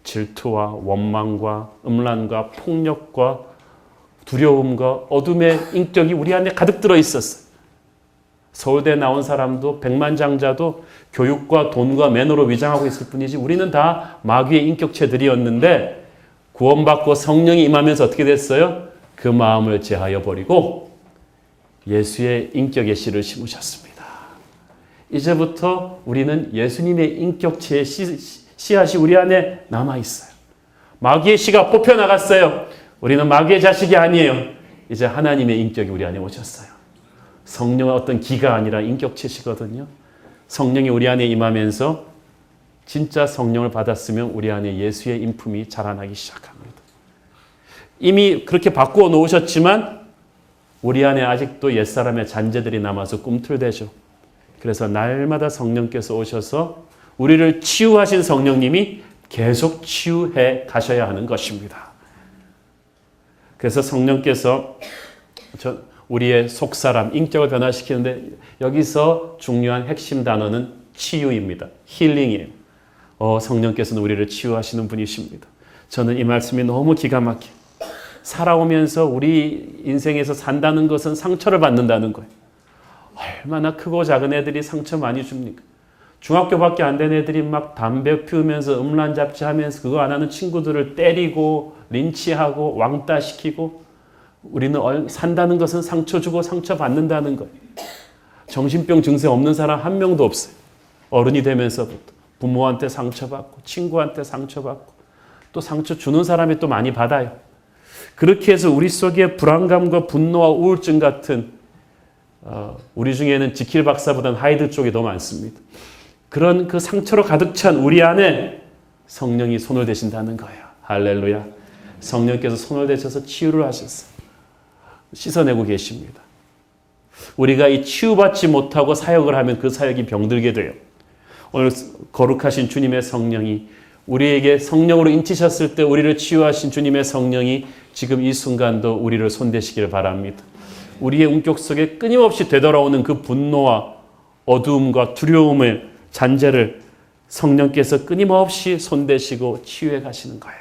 S2: 질투와 원망과 음란과 폭력과 두려움과 어둠의 인격이 우리 안에 가득 들어 있었어요. 서울대 나온 사람도 백만장자도 교육과 돈과 매너로 위장하고 있을 뿐이지 우리는 다 마귀의 인격체들이었는데 구원받고 성령이 임하면서 어떻게 됐어요? 그 마음을 제하여 버리고 예수의 인격의 씨를 심으셨습니다. 이제부터 우리는 예수님의 인격체의 씨앗이 우리 안에 남아있어요. 마귀의 씨가 뽑혀나갔어요. 우리는 마귀의 자식이 아니에요. 이제 하나님의 인격이 우리 안에 오셨어요. 성령은 어떤 기가 아니라 인격체시거든요. 성령이 우리 안에 임하면서 진짜 성령을 받았으면 우리 안에 예수의 인품이 자라나기 시작합니다. 이미 그렇게 바꾸어 놓으셨지만 우리 안에 아직도 옛사람의 잔재들이 남아서 꿈틀대죠. 그래서 날마다 성령께서 오셔서 우리를 치유하신 성령님이 계속 치유해 가셔야 하는 것입니다. 그래서 성령께서 우리의 속사람, 인격을 변화시키는데 여기서 중요한 핵심 단어는 치유입니다. 힐링이에요. 성령께서는 우리를 치유하시는 분이십니다. 저는 이 말씀이 너무 기가 막혀요. 살아오면서 우리 인생에서 산다는 것은 상처를 받는다는 거예요. 얼마나 크고 작은 애들이 상처 많이 줍니까? 중학교밖에 안 된 애들이 막 담배 피우면서 음란 잡지하면서 그거 안 하는 친구들을 때리고 린치하고 왕따시키고 우리는 산다는 것은 상처 주고 상처 받는다는 거예요. 정신병 증세 없는 사람 한 명도 없어요. 어른이 되면서부터 부모한테 상처받고 친구한테 상처받고 또 상처 주는 사람이 또 많이 받아요. 그렇게 해서 우리 속에 불안감과 분노와 우울증 같은 우리 중에는 지킬 박사보다는 하이드 쪽이 더 많습니다. 그런 그 상처로 가득 찬 우리 안에 성령이 손을 대신다는 거예요. 할렐루야. 성령께서 손을 대셔서 치유를 하셨어요. 씻어내고 계십니다. 우리가 이 치유받지 못하고 사역을 하면 그 사역이 병들게 돼요. 오늘 거룩하신 주님의 성령이 우리에게 성령으로 인치셨을 때 우리를 치유하신 주님의 성령이 지금 이 순간도 우리를 손대시기를 바랍니다. 우리의 인격 속에 끊임없이 되돌아오는 그 분노와 어두움과 두려움을 잔재를 성령께서 끊임없이 손대시고 치유해 가시는 거예요.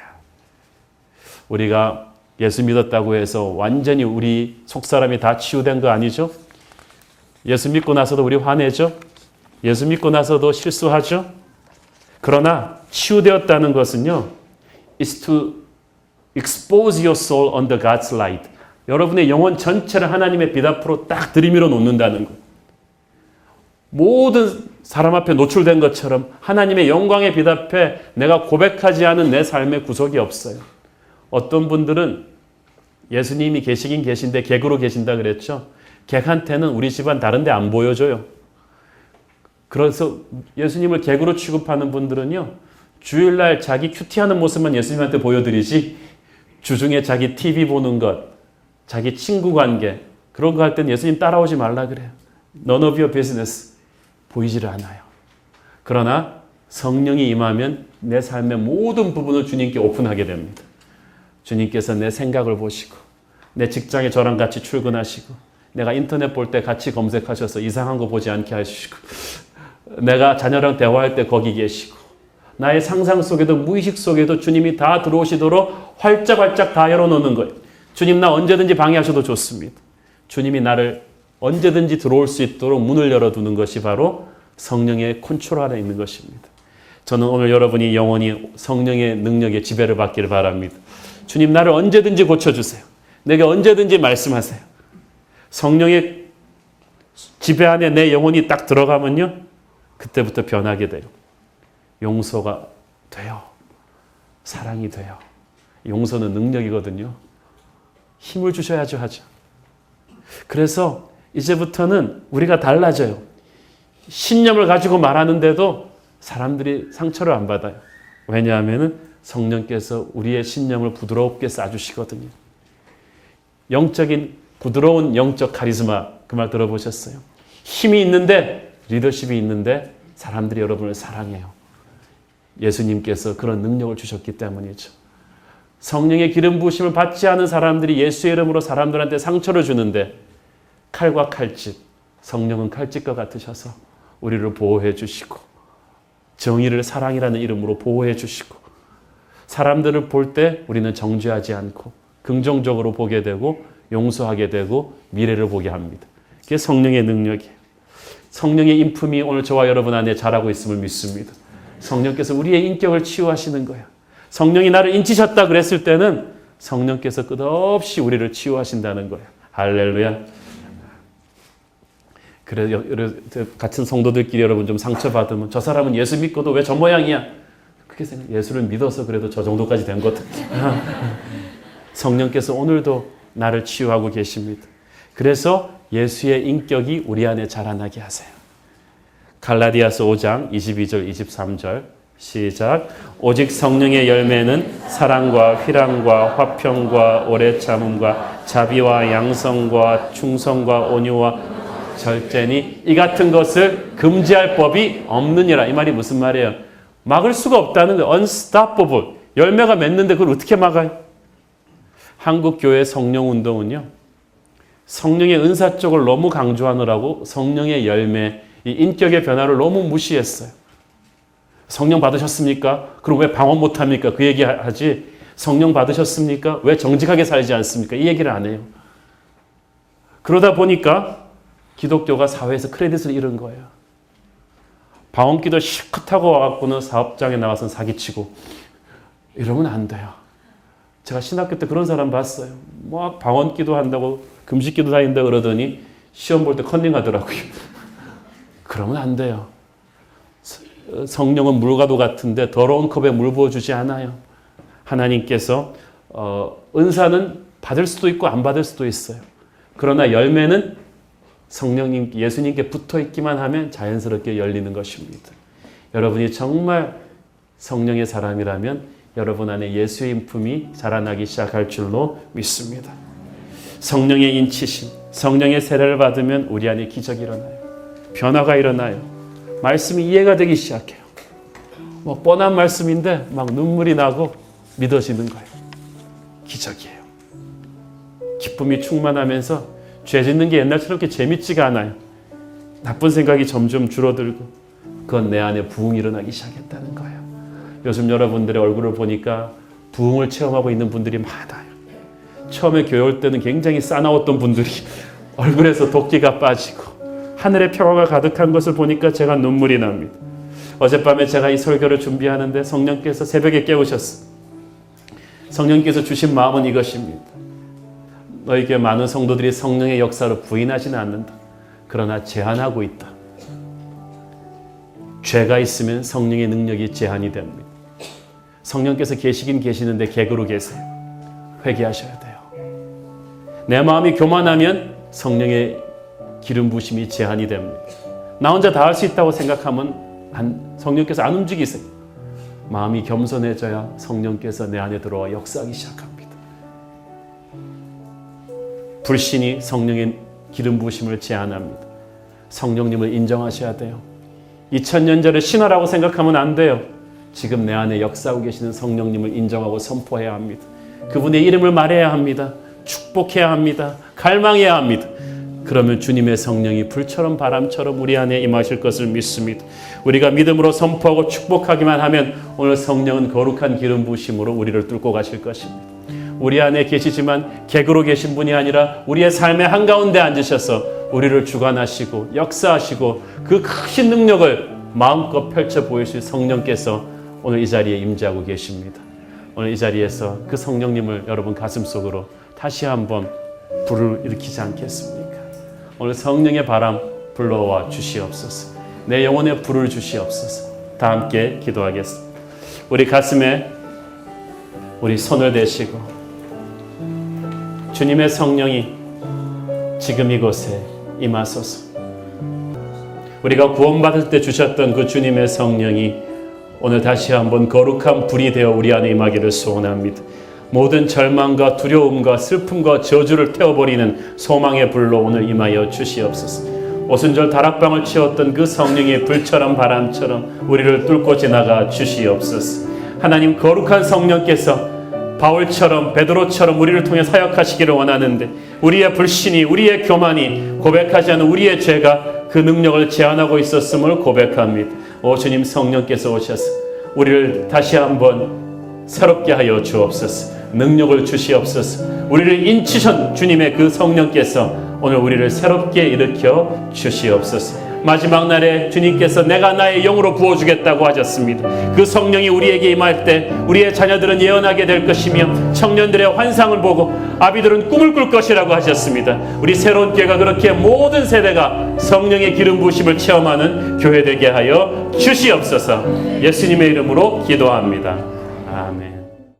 S2: 우리가 예수 믿었다고 해서 완전히 우리 속사람이 다 치유된 거 아니죠? 예수 믿고 나서도 우리 화내죠? 예수 믿고 나서도 실수하죠? 그러나 치유되었다는 것은요, is to expose your soul under God's light. 여러분의 영혼 전체를 하나님의 빛 앞으로 딱 들이밀어 놓는다는 것. 모든 사람 앞에 노출된 것처럼 하나님의 영광의 빛 앞에 내가 고백하지 않은 내 삶의 구속이 없어요. 어떤 분들은 예수님이 계시긴 계신데 객으로 계신다 그랬죠. 객한테는 우리 집안 다른 데 안 보여줘요. 그래서 예수님을 객으로 취급하는 분들은요, 주일날 자기 큐티하는 모습만 예수님한테 보여드리지 주중에 자기 TV 보는 것, 자기 친구 관계 그런 거 할 때는 예수님 따라오지 말라 그래요. None of your business. 보이지를 않아요. 그러나 성령이 임하면 내 삶의 모든 부분을 주님께 오픈하게 됩니다. 주님께서 내 생각을 보시고 내 직장에 저랑 같이 출근하시고 내가 인터넷 볼 때 같이 검색하셔서 이상한 거 보지 않게 하시고 내가 자녀랑 대화할 때 거기 계시고 나의 상상 속에도 무의식 속에도 주님이 다 들어오시도록 활짝활짝 다 열어놓는 거예요. 주님 나 언제든지 방해하셔도 좋습니다. 주님이 나를 언제든지 들어올 수 있도록 문을 열어두는 것이 바로 성령의 컨트롤 안에 있는 것입니다. 저는 오늘 여러분이 영원히 성령의 능력에 지배를 받기를 바랍니다. 주님 나를 언제든지 고쳐주세요. 내게 언제든지 말씀하세요. 성령의 지배 안에 내 영혼이 딱 들어가면요, 그때부터 변하게 돼요. 용서가 돼요. 사랑이 돼요. 용서는 능력이거든요. 힘을 주셔야죠 하죠. 그래서 이제부터는 우리가 달라져요. 신념을 가지고 말하는데도 사람들이 상처를 안 받아요. 왜냐하면 성령께서 우리의 신념을 부드럽게 쌓아주시거든요. 영적인 부드러운 영적 카리스마, 그 말 들어보셨어요? 힘이 있는데 리더십이 있는데 사람들이 여러분을 사랑해요. 예수님께서 그런 능력을 주셨기 때문이죠. 성령의 기름 부으심을 받지 않은 사람들이 예수의 이름으로 사람들한테 상처를 주는데 칼과 칼집, 성령은 칼집과 같으셔서 우리를 보호해 주시고 정의를 사랑이라는 이름으로 보호해 주시고 사람들을 볼 때 우리는 정죄하지 않고 긍정적으로 보게 되고 용서하게 되고 미래를 보게 합니다. 그게 성령의 능력이에요. 성령의 인품이 오늘 저와 여러분 안에 자라고 있음을 믿습니다. 성령께서 우리의 인격을 치유하시는 거야. 성령이 나를 인치셨다 그랬을 때는 성령께서 끝없이 우리를 치유하신다는 거야. 할렐루야. 그래, 같은 성도들끼리 여러분 좀 상처받으면 저 사람은 예수 믿고도 왜 저 모양이야? 그렇게 생각. 예수를 믿어서 그래도 저 정도까지 된 것 같아. 성령께서 오늘도 나를 치유하고 계십니다. 그래서 예수의 인격이 우리 안에 자라나게 하세요. 갈라디아서 5장 22절 23절 시작. 오직 성령의 열매는 사랑과 희락과 화평과 오래 참음과 자비와 양성과 충성과 온유와 절제니 이 같은 것을 금지할 법이 없느니라. 이 말이 무슨 말이에요? 막을 수가 없다는 거예요. unstoppable. 열매가 맺는데 그걸 어떻게 막아요? 한국 교회 성령 운동은요, 성령의 은사 쪽을 너무 강조하느라고 성령의 열매, 이 인격의 변화를 너무 무시했어요. 성령 받으셨습니까? 그럼 왜 방언 못합니까? 그 얘기 하지. 성령 받으셨습니까? 왜 정직하게 살지 않습니까? 이 얘기를 안 해요. 그러다 보니까 기독교가 사회에서 크레딧을 잃은 거예요. 방언기도 실컷 하고 와갖고는 사업장에 나가서 사기치고 이러면 안 돼요. 제가 신학교 때 그런 사람 봤어요. 막 방언기도 한다고 금식기도 다닌다 그러더니 시험 볼 때 컨닝하더라고요. 그러면 안 돼요. 성령은 물과도 같은데 더러운 컵에 물 부어주지 않아요. 하나님께서 은사는 받을 수도 있고 안 받을 수도 있어요. 그러나 열매는 성령님, 예수님께 붙어 있기만 하면 자연스럽게 열리는 것입니다. 여러분이 정말 성령의 사람이라면 여러분 안에 예수의 인품이 자라나기 시작할 줄로 믿습니다. 성령의 인치심, 성령의 세례를 받으면 우리 안에 기적이 일어나요. 변화가 일어나요. 말씀이 이해가 되기 시작해요. 뭐 뻔한 말씀인데 막 눈물이 나고 믿어지는 거예요. 기적이에요. 기쁨이 충만하면서 죄 짓는 게 옛날처럼 그렇게 재밌지가 않아요. 나쁜 생각이 점점 줄어들고 그건 내 안에 부흥이 일어나기 시작했다는 거예요. 요즘 여러분들의 얼굴을 보니까 부흥을 체험하고 있는 분들이 많아요. 처음에 교회 올 때는 굉장히 싸나웠던 분들이 얼굴에서 도끼가 빠지고 하늘의 평화가 가득한 것을 보니까 제가 눈물이 납니다. 어젯밤에 제가 이 설교를 준비하는데 성령께서 새벽에 깨우셨어요. 성령께서 주신 마음은 이것입니다. 너에게 많은 성도들이 성령의 역사를 부인하지는 않는다. 그러나 제한하고 있다. 죄가 있으면 성령의 능력이 제한이 됩니다. 성령께서 계시긴 계시는데 객으로 계세요. 회개하셔야 돼요. 내 마음이 교만하면 성령의 기름 부심이 제한이 됩니다. 나 혼자 다 할 수 있다고 생각하면 성령께서 안 움직이세요. 마음이 겸손해져야 성령께서 내 안에 들어와 역사하기 시작합니다. 불신이 성령의 기름 부심을 제한합니다. 성령님을 인정하셔야 돼요. 2000년 전의 신화라고 생각하면 안 돼요. 지금 내 안에 역사하고 계시는 성령님을 인정하고 선포해야 합니다. 그분의 이름을 말해야 합니다. 축복해야 합니다. 갈망해야 합니다. 그러면 주님의 성령이 불처럼 바람처럼 우리 안에 임하실 것을 믿습니다. 우리가 믿음으로 선포하고 축복하기만 하면 오늘 성령은 거룩한 기름 부으심으로 우리를 뚫고 가실 것입니다. 우리 안에 계시지만 객으로 계신 분이 아니라 우리의 삶의 한가운데 앉으셔서 우리를 주관하시고 역사하시고 그 크신 능력을 마음껏 펼쳐 보이실 성령께서 오늘 이 자리에 임재하고 계십니다. 오늘 이 자리에서 그 성령님을 여러분 가슴속으로 다시 한번 불을 일으키지 않겠습니까? 오늘 성령의 바람 불러와 주시옵소서. 내 영혼에 불을 주시옵소서. 다 함께 기도하겠습니다. 우리 가슴에 우리 손을 대시고 주님의 성령이 지금 이곳에 임하소서. 우리가 구원받을 때 주셨던 그 주님의 성령이 오늘 다시 한번 거룩한 불이 되어 우리 안에 임하기를 소원합니다. 모든 절망과 두려움과 슬픔과 저주를 태워버리는 소망의 불로 오늘 임하여 주시옵소서. 오순절 다락방을 치웠던 그 성령의 불처럼 바람처럼 우리를 뚫고 지나가 주시옵소서. 하나님, 거룩한 성령께서 바울처럼 베드로처럼 우리를 통해 사역하시기를 원하는데 우리의 불신이, 우리의 교만이, 고백하지 않은 우리의 죄가 그 능력을 제한하고 있었음을 고백합니다. 오 주님, 성령께서 오셔서 우리를 다시 한번 새롭게 하여 주옵소서. 능력을 주시옵소서. 우리를 인치신 주님의 그 성령께서 오늘 우리를 새롭게 일으켜 주시옵소서. 마지막 날에 주님께서 내가 나의 영으로 부어주겠다고 하셨습니다. 그 성령이 우리에게 임할 때 우리의 자녀들은 예언하게 될 것이며 청년들의 환상을 보고 아비들은 꿈을 꿀 것이라고 하셨습니다. 우리 새로운 교회가 그렇게 모든 세대가 성령의 기름 부으심을 체험하는 교회 되게 하여 주시옵소서. 예수님의 이름으로 기도합니다. 아멘.